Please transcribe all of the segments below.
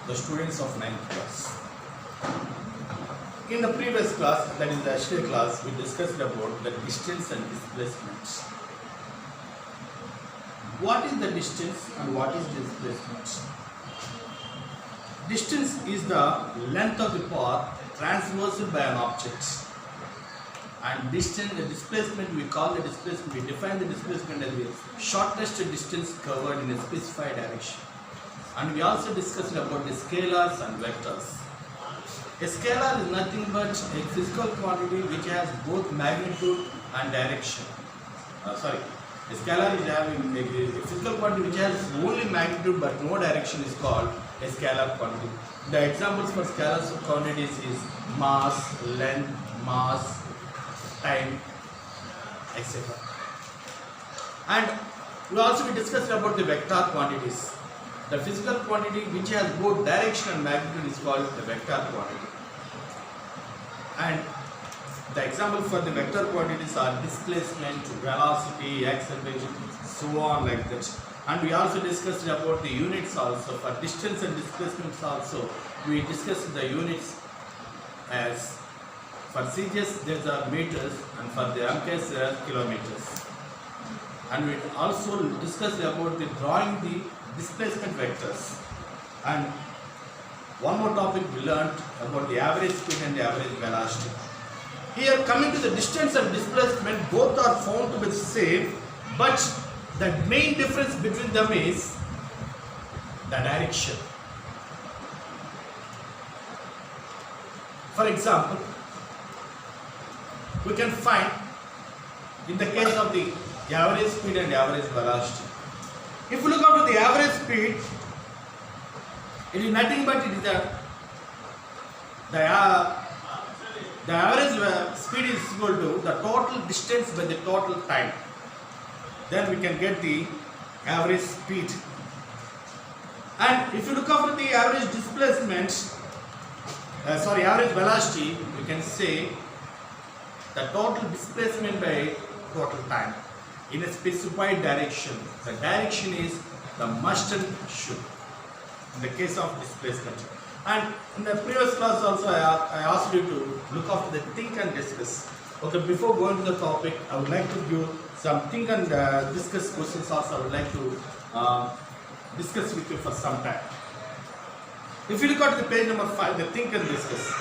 the students of 9th class. In the previous class, that is the HK class, we discussed about the distance and displacement. What is the distance and what is displacement? Distance is the length of the path traversed by an object. And distance, the displacement, we call the displacement, we define the displacement as the shortest distance covered in a specified direction. And we also discussed about the scalars and vectors. A scalar is nothing but a physical quantity which has both magnitude and direction. A scalar is having a physical quantity which has only magnitude but no direction is called a scalar quantity. The examples for scalar quantities is mass, length, mass, time, etc. And we discussed about the vector quantities. The physical quantity which has both direction and magnitude is called the vector quantity. And the example for the vector quantities are displacement, velocity, acceleration, so on like that. And we also discussed about the units also. For distance and displacements also, we discussed the units as for CGS there are meters and for the MKS there are kilometers. And we also discussed about the drawing the displacement vectors. And one more topic we learned about the average speed and the average velocity. Here coming to the distance and displacement, both are found to be the same, but the main difference between them is the direction. For example, we can find in the case of the average speed and average velocity. If you look up to the average speed, it is nothing but it is the average speed is equal to the total distance by the total time. Then we can get the average speed. And if you look up to the average displacement, average velocity, we can say the total displacement by total time in a specified direction. The direction is the must and should in the case of displacement. And in the previous class also I asked you to look after the think and discuss. Okay, before going to the topic, I would like to give some think and discuss questions also. I would like to discuss with you for some time. If you look at the page number 5, the think and discuss.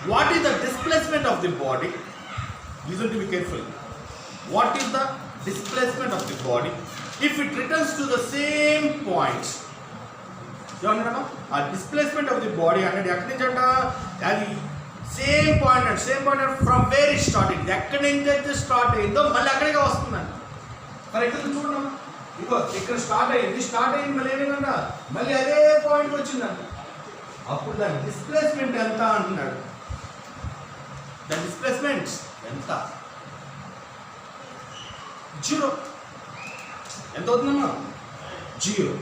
What is the displacement of the body? Listen to me carefully. What is the displacement of the body if it returns to the same point? A displacement of the body and same point and from where it started. For example, because it started in Malay point the displacement the displacement zero. Zero.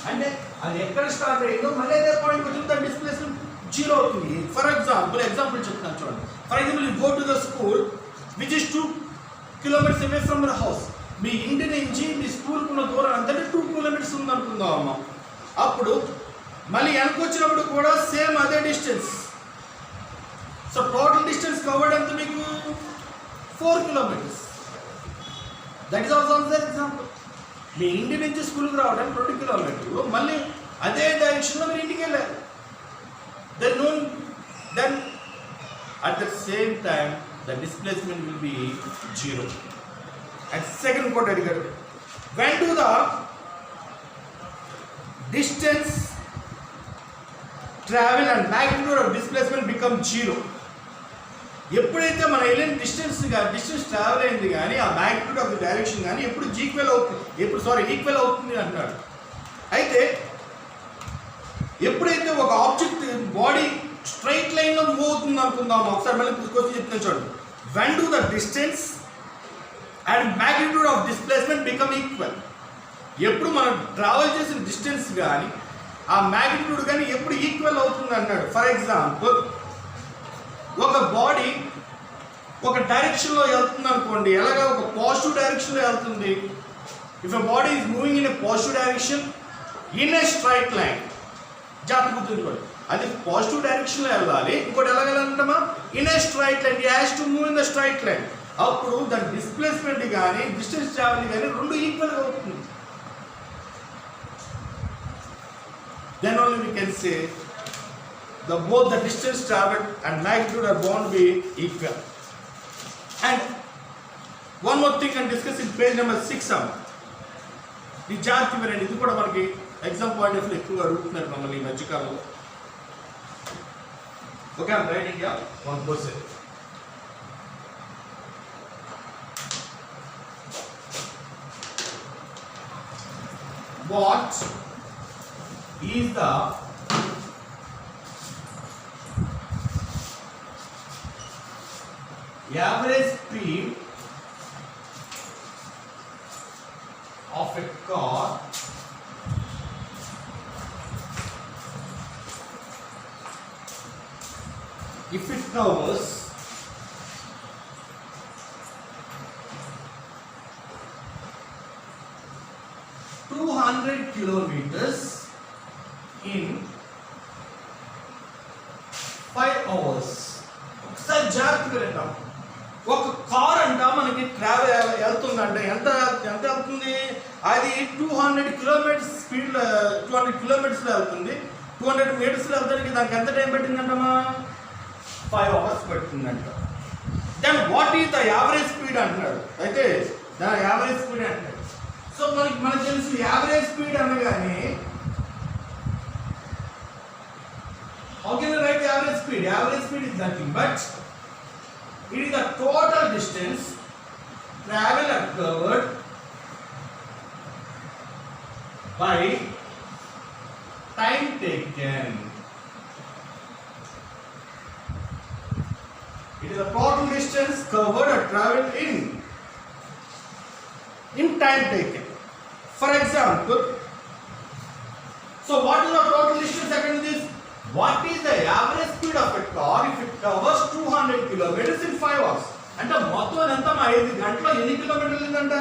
And then start point the displacement zero. For example, you go to the school which is 2 kilometers away from your house. మీ ఇంటి నుంచి మీ స్కూల్కి ఉన్న దూరం అంతా 2 kilometers ఉందనుకుందామా. అప్పుడు మళ్ళీ వెనకొచ్చినప్పుడు కూడా same అదే distance. So total distance covered ఎంత మీకు 4 kilometers. That is also another example. మీ ఇంటి నుంచి స్కూల్కి రావడానికి 20 kilometers, మళ్ళీ అదే డైరెక్షన్లో మీరు ఇంటికి వెళ్ళారు. Then at the same time the displacement will be zero. And second quote again, when do the distance travel and magnitude of displacement become zero? ఎప్పుడైతే మన వెళ్ళిన డిస్టెన్స్ ట్రావెల్ అయింది కానీ ఆ మ్యాగ్నిట్యూడ్ ఆఫ్ ది డైరెక్షన్ కానీ ఎప్పుడు equal అవుతుంది అంటున్నాడు. అయితే ఎప్పుడైతే ఒక ఆబ్జెక్ట్ బాడీ స్ట్రైట్ లైన్లో మూవ్ అవుతుంది అనుకుందాం. ఒకసారి మళ్ళీ క్వశ్చన్ చెప్తున్నా చూడండి. When do the distance and magnitude of displacement become equal? ఎప్పుడు మనం ట్రావెల్ చేసిన డిస్టెన్స్ కానీ ఆ మ్యాగ్నిట్యూడ్ కానీ ఎప్పుడు ఈక్వల్ అవుతుంది అన్నాడు. ఫర్ ఎగ్జాంపుల్, ఒక బాడీ ఒక డైరెక్షన్లో వెళ్తుంది అనుకోండి. ఎలాగా? ఒక పాజిటివ్ డైరెక్షన్లో వెళ్తుంది. If a body is moving in a positive direction in a straight line. జాగ్రత్త గుర్తుంచుకోండి, అది పాజిటివ్ డైరెక్షన్లో వెళ్ళాలి, ఇంకోటి ఎలా వెళ్ళాలంటామా in a straight line. You has to move in the straight line. అప్పుడు దాని డిస్ప్లేస్మెంట్ కానీ డిస్టెన్స్ ట్రావెల్ కానీ రెండు ఈక్వల్గా అవుతుంది. Then only we can say both the distance traveled and magnitude are bound to be equal. And one more thing and discuss in page number 6. ఈ జాగ్రత్త వినండి, ఇది కూడా మనకి ఎగ్జామ్ పాయింట్ ఆఫ్ వ్యూ ఎక్కువగా అడుగుతున్నారు మమ్మల్ని ఈ మధ్యకాలంలో. Okay, I'm writing one question. What is the average speed of a car if it covers 200 kilometers in 5 hours. ఒకసారి జాగ్రత్తగా వింటాం. ఒక కార్ అంట మనకి ట్రావెల్ వెళ్తుందంటే ఎంత ఎంత వెళ్తుంది, అది 200 కిలోమీటర్స్ స్పీడ్ 200 కిలోమీటర్స్లో వెళ్తుంది. 200 మీటర్స్లో వెళ్తానికి దానికి ఎంత టైం పట్టిందంటమా 5 hours పట్టిందంట. Then what is the average speed అంటున్నాడు. అయితే దాని యావరేజ్ స్పీడ్ అంటున్నాడు. సో మనకు తెలుసు యావరేజ్ స్పీడ్ అనగానే how can you write the average speed? Average speed is nothing but it is the total distance traveled or covered by time taken. It is the total distance covered or traveled in time taken. For example, so what is the total distance according to this? What is the average speed of a car if it covers 200 kilometers in 5 hours? అంటే మొత్తం ఎంత 5 గంటల్లో ఎన్ని కిలోమీటర్లు వెళ్ళిందంట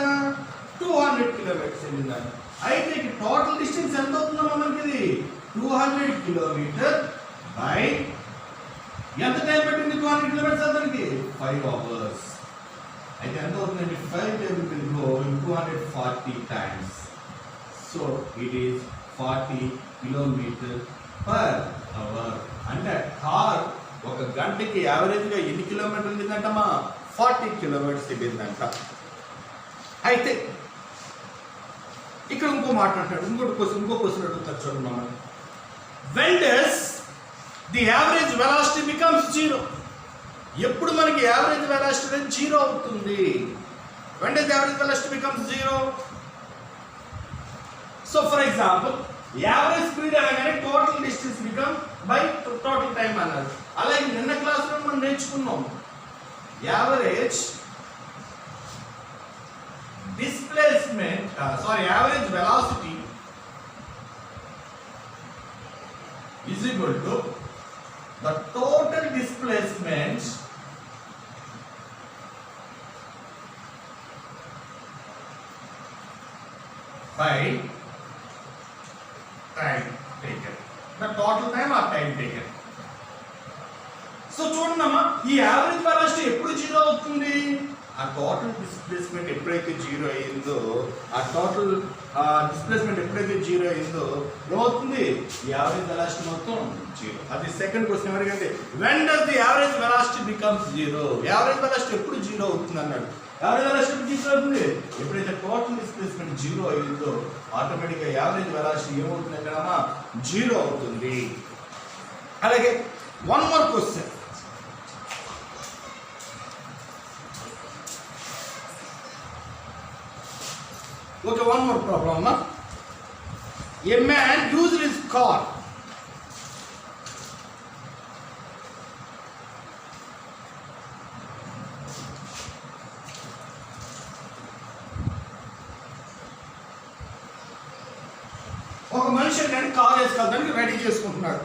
200 kilometres వెళ్ళిందంట. అయితే total distance ఎంత అవుతుందమ్మా మనకి ఇది 200 కిలోమీటర్ బై ఎంత టైం పట్టింది 200 కిలోమీటర్స్ వెళ్తానికి 5 hours. అయితే ఎంత అవుతుందండి 5 will go in 240 times. So it is 40 kilometers per hour. అంటే కార్ ఒక గంటకి యావరేజ్గా ఎన్ని కిలోమీటర్లు వెళ్ళిందంటమ్మా 40 కిలోమీటర్స్ వెళ్ళిందంట. అయితే ఇక్కడ ఇంకో మాట అంటాడు, ఇంకో క్వశ్చన్ అడుగుతారు చూడండి మమ్మల్ని. When does the average velocity becomes 0? ఎప్పుడు మనకి యావరేజ్ వెలాసిటీ 0 అవుతుంది? When does the average velocity becomes 0? So for example average speed అనగానే total distance become by total time అన్నారు. అలాగే నిన్న క్లాస్లో మనం నేర్చుకున్నాం average displacement average velocity is equal to the total displacement by time taken. The total time or time taken. So చూడమ్మా, ఈ average velocity ఎప్పుడు 0 అవుతుంది? ఆ టోటల్ డిస్ప్లేస్మెంట్ ఎప్పుడైతే 0 అయిందో, ఆ టోటల్ డిస్ప్లేస్మెంట్ ఎప్పుడైతే 0 అయిందో ఏమవుతుంది? యావరేజ్ వెలాసిటీ మొత్తం 0. అది సెకండ్ క్వశ్చన్ ఎవరికంటే when does the average velocity becomes 0? Average velocity ఎప్పుడు 0 అవుతుంది అన్నాడు. యావరేజ్ వెలాసిటీ ఎప్పుడు 0 అవుతుంది? ఎప్పుడైతే టోటల్ డిస్ప్లేస్మెంట్ 0 అయిందో ఆటోమేటిక్గా యావరేజ్ వెలాసిటీ ఏమవుతుంది అంటే 0 అవుతుంది. అలాగే one more question. Okay, one more problem. A man used his car ఒక మనిషి నేను కార్ వేసుకోవడానికి రెడీ చేసుకుంటున్నాడు.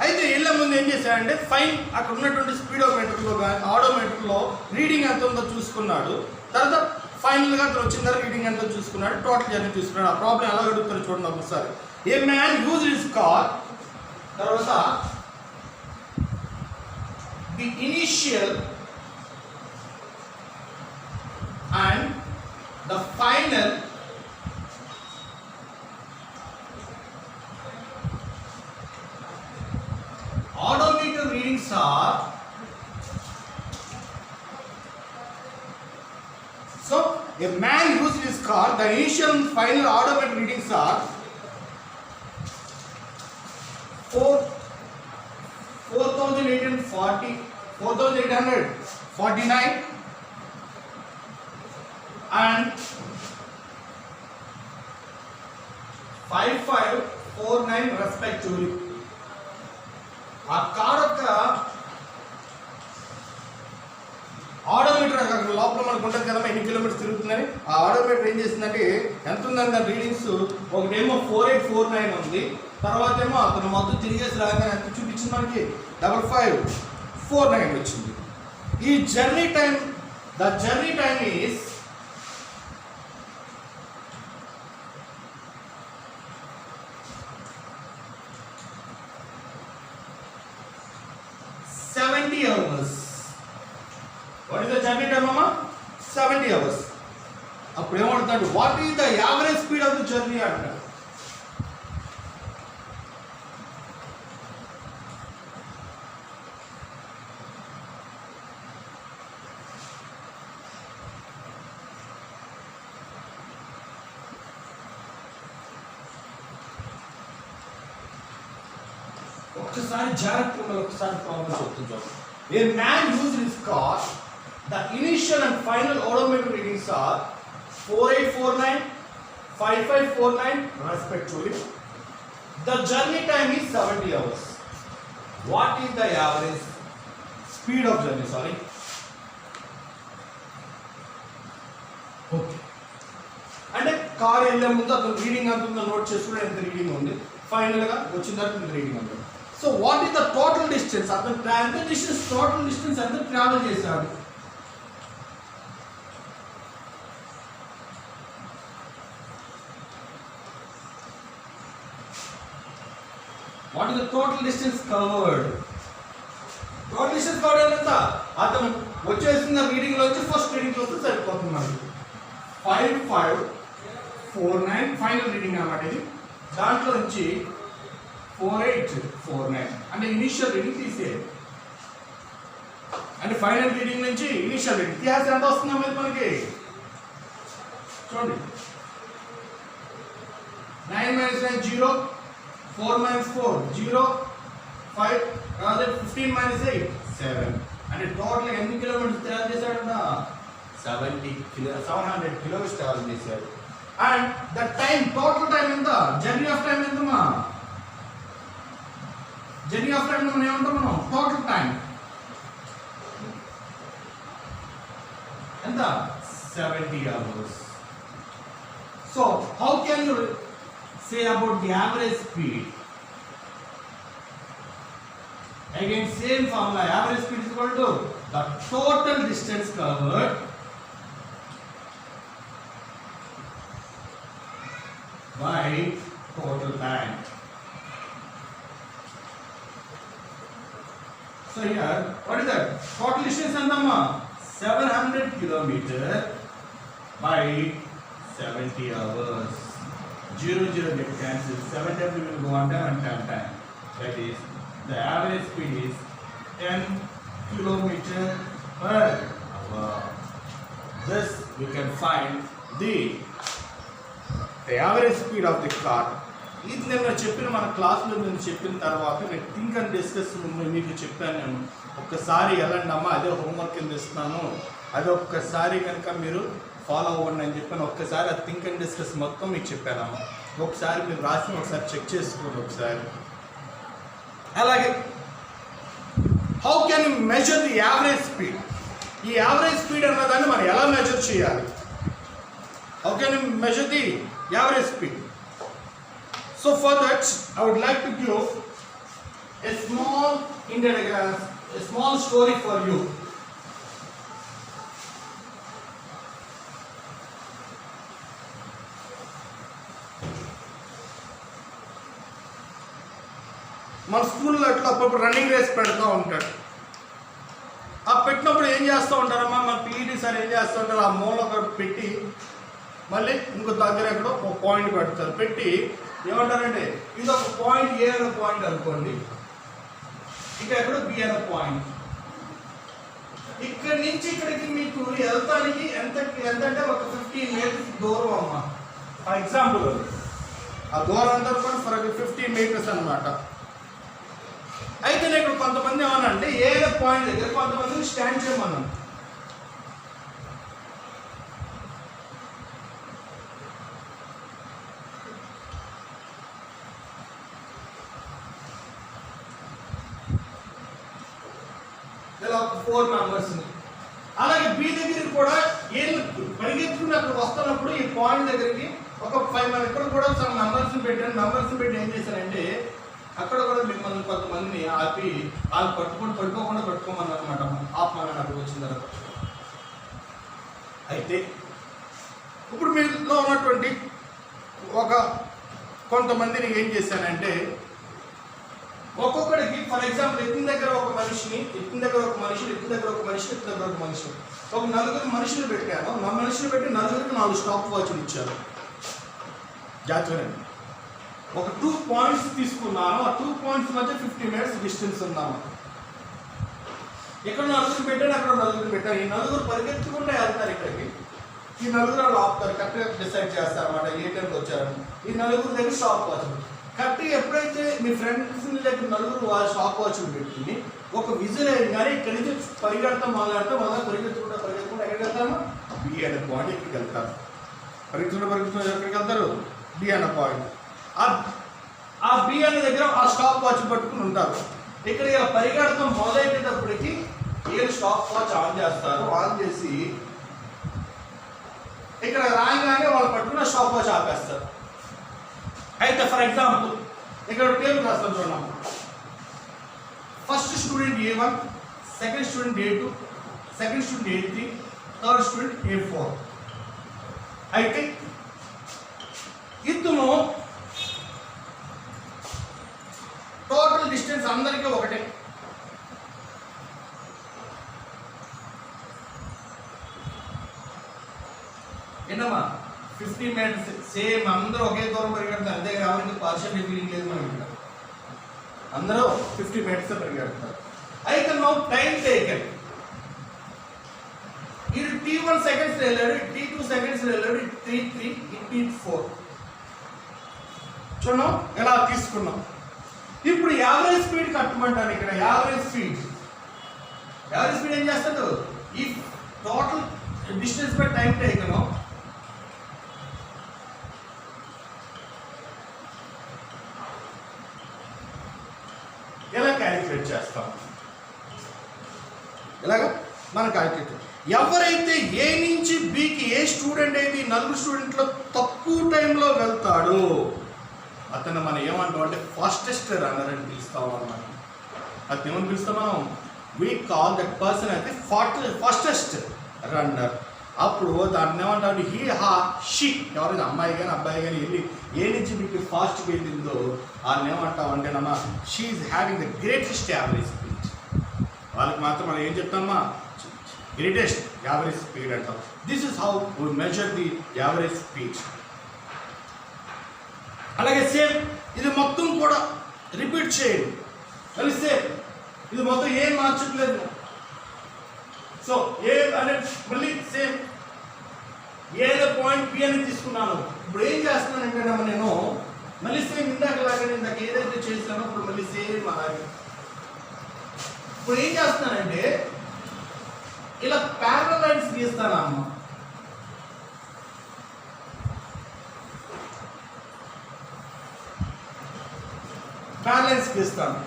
అయితే వెళ్ళే ముందు ఏం చేశాడంటే ఫైన్ అక్కడ ఉన్నటువంటి స్పీడోమీటర్లో కానీ ఆడోమీటర్లో రీడింగ్ ఎంత ఉందో చూసుకున్నాడు. తర్వాత ఫైనల్గా అతను వచ్చిన తర్వాత రీడింగ్ ఎంతో చూసుకున్నాడు, టోటల్ జర్నీ చూసుకున్నాడు. ఆ ప్రాబ్లం ఎలా అడుగుతారో చూడండి ఒకసారి. A man use his car, తర్వాత the initial and the final odometer readings are, so a man used his car, the initial and final odometer readings are 4,849 and 5549 respectively. ఆ car యొక్క ఆడోమీటర్ లోపల మనకు ఉంటుంది కదా ఎన్ని కిలోమీటర్స్ తిరుగుతుందని. ఆ ఆడోమీటర్ ఏం చేసిందంటే ఎంత ఉందని దాని రీడింగ్స్, ఒకటేమో 4849 ఉంది, తర్వాత ఏమో అతను మొత్తం తిరిగేసి రాగానే ఎంత చూపించింది మనకి 5549 వచ్చింది. ఈ journey time, the journey time is 70 hours. What is the journey time, mama? 70 hours. అప్పుడు ఏమంటాడు, what is the average speed of the journey అంటాడు. ఒక్కసారి జాగ్రత్తగా ఒకసారి ప్రాబ్లం చెప్తుంది. A man used his car, the initial and final odometer readings are 4849, 5549 respectively. The journey time is 70 hours. What is the average speed of journey? Sorry. Okay. అంటే car వెళ్ళే ముందు అతను reading అంటుందో note చేసుకుని ఎంత reading ఉంది, ఫైనల్గా వచ్చిన తర్వాత ఎంత రీడింగ్ ఉంది. So what is the total distance, అతను ఎంత డిస్టెన్స్, టోటల్ డిస్టెన్స్ ఎంత ట్రావెల్ చేశాడు. What is the total distance covered. Total distance covered ఎంత, అతను వచ్చేసిన రీడింగ్ లో వచ్చి ఫస్ట్ రీడింగ్ వస్తే సరిపోతుంది మనకి 5549 ఫైనల్ రీడింగ్ అన్నమాట. ఇది దాంట్లో నుంచి 4849 అంటే ఇనిషియల్ రీడింగ్ తీసేయాలి, అంటే ఫైనల్ రీడింగ్ నుంచి ఇనిషియల్ రీడింగ్ తీసేస్తే ఎంత వస్తుంది అన్నది మనకి చూడండి. 9 - 9 0, 4 - 4 0, 5 15 - 8 7. అంటే టోటల్ ఎన్ని కిలోమీటర్స్ ట్రావెల్ చేశాడంట, 700 కిలోమీటర్స్ ట్రావెల్ చేశాడు. And the time, total time ఎంత, జర్నీ ఆఫ్ టైం ఎంతమా, జర్నీ ఆఫ్ టైం మనం ఏమంటాం, మనం టోటల్ టైం ఎంత, 70 hours. So how can you say about the average speed? Again same formula, average speed is equal to the total distance covered by total time. So here, what is that? Total distance endamma 700 kilometer by 70 hours. 0 0 get cancelled. 7 times we will go on time and 10 times. That is, the average speed is 10 kilometer per hour. This we can find the average speed of the car. ఇది నేను చెప్పిన మన క్లాస్లో నేను చెప్పిన తర్వాత నేను think and discuss మీకు చెప్పాను. నేను ఒక్కసారి వెళ్ళండి అమ్మా, అదే హోంవర్క్ కింద ఇస్తున్నాను, అది ఒక్కసారి కనుక మీరు ఫాలో అవ్వండి అని చెప్పాను. ఒక్కసారి ఆ థింక్ అండ్ డిస్కస్ మొత్తం మీకు చెప్పానమ్మా, ఒకసారి మీరు రాసి ఒకసారి చెక్ చేసుకోండి ఒకసారి. అలాగే how can you measure the average speed, ఈ యావరేజ్ స్పీడ్ అన్నదాన్ని మనం ఎలా మెజర్ చేయాలి, how can you measure the average speed. So for that, I would like to give a small story for you. మన స్కూల్లో అట్లా అప్పుడప్పుడు రన్నింగ్ రేస్ పెడతా ఉంటాడు. ఆ పెట్టినప్పుడు ఏం చేస్తూ ఉంటారమ్మా, మన పీఈటీ సార్ ఏం చేస్తూ ఉంటారు, ఆ మూల పెట్టి మళ్ళీ ఇంకో దగ్గర ఎక్కడో ఒక పాయింట్ పెడతారు. పెట్టి ఏమంటారంటే ఇది ఒక పాయింట్ ఏ అనే పాయింట్ అనుకోండి, ఇక ఎక్కడో బి అనే పాయింట్. ఇక్కడి నుంచి ఇక్కడికి మీకు వెళ్తానికి ఎంతంటే ఒక 15 మీటర్స్ దూరం అమ్మా. ఫర్ ఎగ్జాంపుల్ ఆ దూరం అంతా కూడా ఫర్ 15 మీటర్స్ అనమాట. అయితే నేను ఇక్కడ కొంతమంది ఏమన్నా ఏ పాయింట్ దగ్గర కొంతమందిని స్టాండ్ చేయమన్నాను. ఇలా 4 మెంబర్స్ని. అలాగే బి దగ్గరికి కూడా పరిగెత్తుకుని అక్కడ వస్తున్నప్పుడు ఈ పాయింట్ దగ్గరికి ఒక 5 మంది ఇక్కడ కూడా సమ్ మెంబర్స్ని పెట్టాను. మెంబర్స్ని పెట్టి ఏం చేశానంటే అక్కడ కూడా మిమ్మల్ని కొంతమందిని ఆపి వాళ్ళు పట్టుకోకుండా పట్టుకోమని అనమాట. ఆపమని అక్కడికి వచ్చిన తర్వాత అయితే ఇప్పుడు మీలో ఉన్నటువంటి ఒక కొంతమందిని ఏం చేశానంటే ఒక్కొక్కడికి ఫర్ ఎగ్జాంపుల్ ఎత్తిన దగ్గర ఒక మనిషిని, ఎత్తిన దగ్గర ఒక మనిషిని, ఎత్తిన దగ్గర ఒక మనిషిని, ఎత్తిన దగ్గర ఒక మనిషిని, ఒక 4 మనుషులు పెట్టాను. నా మనిషిని పెట్టి 4కి 4 స్టాప్ వాచ్లు ఇచ్చారు. జాగ్రత్త. ఒక 2 పాయింట్స్ తీసుకున్నాను. ఆ 2 పాయింట్స్ మధ్య 50 మీటర్స్ డిస్టెన్స్ ఉన్నాము. ఇక్కడ 4 పెట్టాను, అక్కడ 4 పెట్టాను. ఈ 4 పరిగెత్తుకుంటే వెళ్తారు ఇక్కడికి. ఈ 4 వాళ్ళు ఆపుతారు, కరెక్ట్గా డిసైడ్ చేస్తారు అన్నమాట ఏ టైంకి వచ్చారు. ఈ 4 దగ్గర స్టాప్ వాచ్ కరెక్ట్గా ఎప్పుడైతే మీ ఫ్రెండ్స్ దగ్గర 4 వాళ్ళ స్టాప్ వాచ్లు పెట్టుకుని ఒక విజిల్ అయింది కానీ ఇక్కడి నుంచి పరిగెడతాం మొదలు పరిగెత్తుకుంటా ఎక్కడికి వెళ్తాము, బి అనే పాయింట్ ఇక్కడికి వెళ్తారు. పరిగెత్తుకుంటూ ఎక్కడికి వెళ్తారు, బి అనే పాయింట్. ఆ బి అనే దగ్గర ఆ స్టాప్ వాచ్ పట్టుకుని ఉంటారు. ఇక్కడ ఇలా పరిగెడతాం మొదలైనప్పటికీ వీళ్ళు స్టాప్ వాచ్ ఆన్ చేస్తారు. ఆన్ చేసి ఇక్కడ రాగానే వాళ్ళు పట్టుకున్న స్టాప్ వాచ్ ఆపేస్తారు. అయితే ఫర్ ఎగ్జాంపుల్ ఇక్కడ టేబుల్ రాస్తాం చూడండి. First student A1, second student A2, second student A3, third student A4. అయితే ఇతను టోటల్ డిస్టెన్స్ అందరికీ ఒకటే. ఏంటమ్మా 50 మీటర్స్ సేమ్ అందరూ ఒకే దూరం పరిగెడతారు. అంతే ఎవరికి పార్షియల్ ఫీలింగ్ లేదు. మనం ఇక్కడ అందరూ 50 మీటర్స్ పరిగెడతారు. అయితే నౌ టైం టేకెన్. ఇది T1 సెకండ్స్ వెళ్ళాడు, T2 సెకండ్స్ వెళ్ళాడు, T3, T4 చూడండి ఎలా తీసుకున్నాం. ఇప్పుడు యావరేజ్ స్పీడ్ కట్టమంటాను. ఇక్కడ యావరేజ్ స్పీడ్ ఏం చేస్తాడు, ఈ total distance by time taken ఎలా క్యాలిక్యులేట్ చేస్తాం. ఇలాగా మనం క్యాలిక్యులేట్ ఎవరైతే ఏ నుంచి బికి ఏ స్టూడెంట్ అయితే 4 స్టూడెంట్లో తక్కువ టైంలో వెళ్తాడో అతను మనం ఏమంటాం అంటే ఫాస్టెస్ట్ రన్నర్ అని పిలుస్తాం అన్నమాట. అతను ఏమని పిలుస్తాం మనం, వీ కాల్ దట్ పర్సన్ అయితే ఫాస్టెస్ట్ రన్నర్. అప్పుడు దాన్ని ఏమంటాం, హీ హా షీ ఎవరైనా అమ్మాయి కానీ అబ్బాయి కానీ వెళ్ళి ఏ నుంచి మీకు ఫాస్ట్గా వెళ్ళిందో వాళ్ళని ఏమంటాం అంటే నమ్మా she having the greatest average speed. వాళ్ళకి మాత్రం మనం ఏం చెప్తామా, గ్రేటెస్ట్ యావరేజ్ స్పీడ్ అంటాం. This is how we measure the average speed. అలాగే సేమ్ ఇది మొత్తం కూడా రిపీట్ చేయండి. మళ్ళీ సేమ్ ఇది మొత్తం ఏం మార్చట్లేదు. సో ఏ అనే మళ్ళీ సేమ్ ఏదో పాయింట్ బి అని తీసుకున్నాను. ఇప్పుడు ఏం చేస్తున్నానంటే నేను మళ్ళీ సేమ్ ఇందాక ఏదైతే చేసానో ఇప్పుడు మళ్ళీ సేమ్ అలాగే. ఇప్పుడు ఏం చేస్తున్నానంటే ఇలా ప్యారలల్ లైన్స్ గీస్తాను అమ్మ. ప్యారలల్స్ గీస్తాను.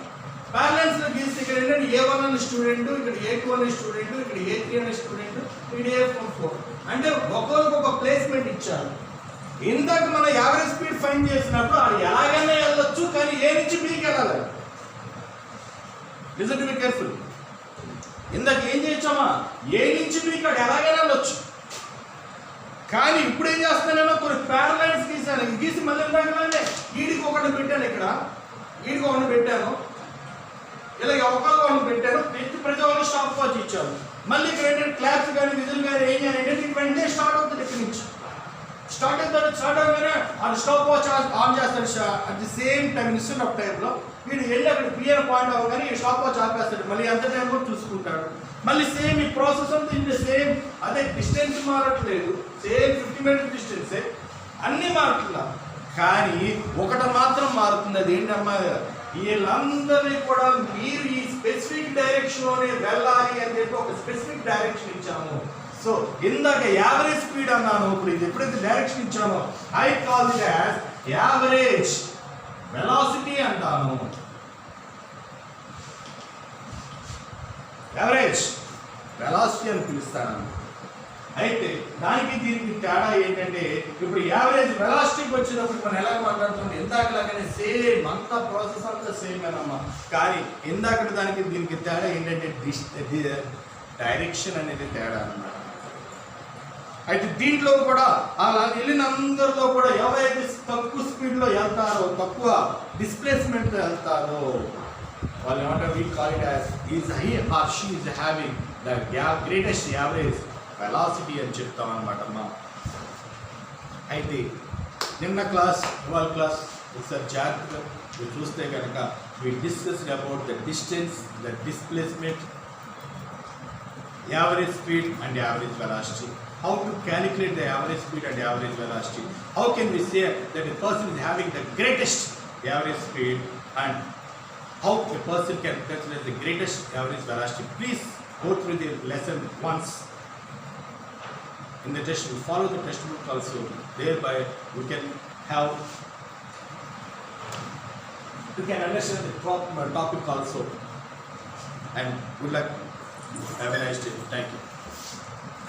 ప్యారలల్స్ గీస్తే ఇక్కడ ఏంటంటే A1 అనే స్టూడెంట్, ఇక్కడ A2 అనే స్టూడెంట్, ఇక్కడ A3 అనే స్టూడెంట్, ఇక్కడ A4 అంటే ఒక్కొక్కరికి ఒక ప్లేస్మెంట్ ఇచ్చారు. ఇందాక మన యావరేజ్ స్పీడ్ ఫైండ్ చేసినప్పుడు అది ఎలాగైనా వెళ్ళొచ్చు, కానీ ఏ నుంచి బీకి వెళ్ళాలి. Listen to be careful. ఇందాక ఏం చేయొచ్చామా, ఏ నుంచి బీకి అది ఎలాగైనా వెళ్ళొచ్చు. కానీ ఇప్పుడు ఏం చేస్తున్నానో కొన్ని ప్యారలల్స్ గీసాను. గీసి మళ్ళీ ఇందాక ఈడికి ఒకటి పెట్టాను, ఇక్కడ ఈడికి ఒకటి పెట్టాను. ఇలాగ ఒకళ్ళు పెట్టారు, ప్రతి వాళ్ళు స్టాప్ వాచ్ ఇచ్చారు. మళ్ళీ ఇక్కడ ఏంటంటే క్లాప్స్ కానీ విజిల్ కానీ ఏం చేయాలి ఏంటంటే వెంటనే స్టార్ట్ అవుతుంది ఇక్కడ నుంచి. స్టార్ట్ అవగానే అది స్టాప్ వాచ్ ఆన్ చేస్తాడు. At the same time instant of టైంలో వీడు వెళ్ళి అక్కడ పిఎన్ పాయింట్ అవ్వగానే ఈ స్టాప్ వాచ్ ఆపేస్తాడు. మళ్ళీ ఎంత టైం కూడా చూసుకుంటాడు. మళ్ళీ సేమ్ ఈ ప్రాసెస్ అంతా ఇంత సేమ్, అదే డిస్టెన్స్ మారట్లేదు, సేమ్ 50 minutes డిస్టెన్సే, అన్నీ మారుతున్నారు. కానీ ఒకటి మాత్రం మారుతుంది. అది ఏంటమ్మా, వీళ్ళందరినీ కూడా మీరు ఈ స్పెసిఫిక్ డైరెక్షన్లోనే వెళ్ళాలి అని చెప్పి ఒక స్పెసిఫిక్ డైరెక్షన్ ఇచ్చాము. సో ఇందాక యావరేజ్ స్పీడ్ అన్నాను, ఇప్పుడు ఇది ఎప్పుడైతే డైరెక్షన్ ఇచ్చానో I call it as average velocity అంటాను. యావరేజ్ వెలాసిటీ అని పిలుస్తాను. అయితే దానికి దీనికి తేడా ఏంటంటే, ఇప్పుడు యావరేజ్ వెలాసిటీకి వచ్చినప్పుడు మనం ఎలా మాట్లాడుతుంది, ఇందాకలాగానే సేమ్ అంతా ప్రాసెస్ అంతా సేమ్ అనమ్మా. కానీ ఇందాక దానికి దీనికి తేడా ఏంటంటే డైరెక్షన్ అనేది తేడా అన్నమాట. అయితే దీంట్లో కూడా అలా వెళ్ళిన అందరిలో కూడా ఎవరైతే తక్కువ స్పీడ్లో వెళ్తారో, తక్కువ డిస్ప్లేస్మెంట్ వెళ్తారో వాళ్ళు ఏమంటారు, we call it as is he or she is having the greatest average velocity అని చెప్తాం అనమాట అమ్మా. అయితే నిన్న క్లాస్ ఇవాళ క్లాస్ ఒకసారి జాగ్రత్తగా మీరు చూస్తే కనుక we discussed about the distance, the displacement, average speed and average velocity. How to calculate the average speed and average velocity? How can we say that a person is having the greatest average speed, and how a person can calculate the greatest average velocity? Please go through the lesson once in the textbook. Follow the textbook also. Thereby we can understand the topic also. And good luck. Have a nice day. Thank you.